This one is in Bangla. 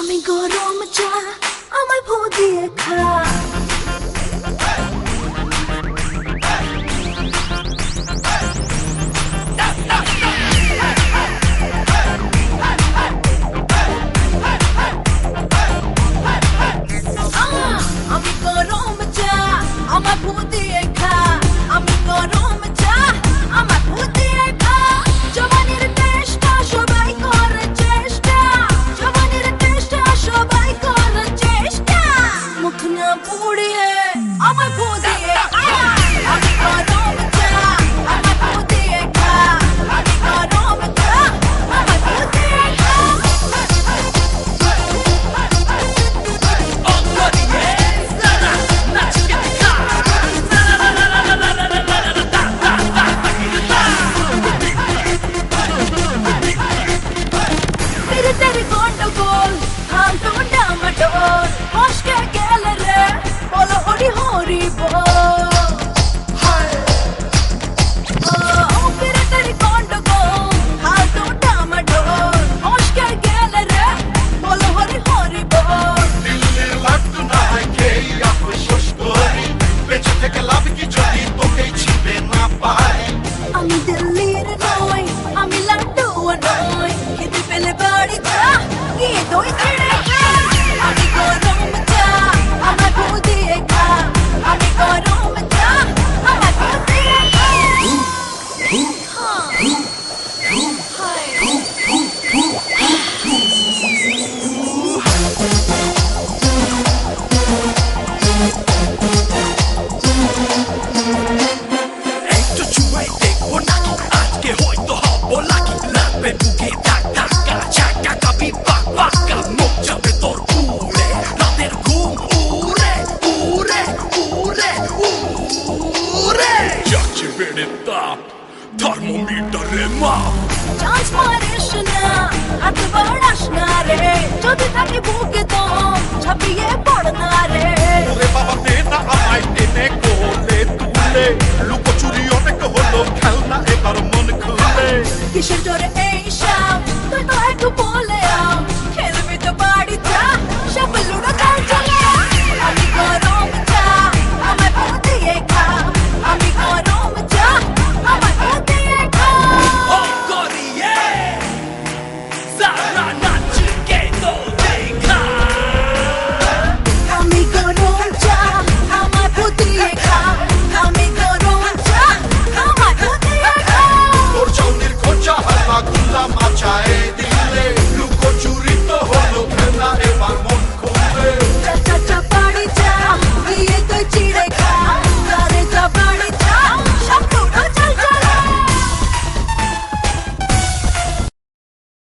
আমি গরম চা আমার ভো দিয়ে খা আমি গরম চা আমার ভো দিয়ে খা আমি গরম চা আমার ভো দিয়ে খা জবানের চেষ্টা সবাই করে চেষ্টা জবানের চেষ্টা সবাই করে চেষ্টা মুখ না পুড়িয়ে আমার ভো দিয়ে খা আমি গরম চা আমার ভো দিয়ে খা আমি গরম চা আমার ভো দিয়ে খা तेरे गंडगोल हाल तो डामाडोल होश के गेल रे बोलो होरी होरी बोल तेरे गंडगोल हाल तो डामाडोल होश के गेल रे बोलो होरी होरी बोल दिल्ली लड्डू ना के अफसोस करी बेঁচে থেকে লাভ কি যদি তোকে ছিবে না পাই আমি দিল্লির নই আমি লাড্ডু নই খেতে পেলে বাড়ি যা গিয়ে দই ছিঁড়ে খা আমি গরম চা আমার ভো দিয়ে খা আমি গরম চা আমার ভো দিয়ে খা একটু ছুঁয়ে দেখবো নাকি আজকে হয়তো হবো লাকি লাগবে বুকে ধাক ধাক্কা চাকা কাপি পাক পাক্কা মুখ যাবে তোর উড়ে রাতের ঘুম উড়ে উড়ে উড়ে উড়ে যাচ্ছে বেড়ে তাপ থার্মোমিটারে মাপ চান্স মারিস না হাত বাড়াস না রে যদি থাকে বুকে দম ঝাঁপিয়ে পড় না রে ওরে বাবা দে না আমায় টেনে কোলে তুলে লুকোচুরি অনেক হলো খেলনা এবার মন খুলে কিসের জোরে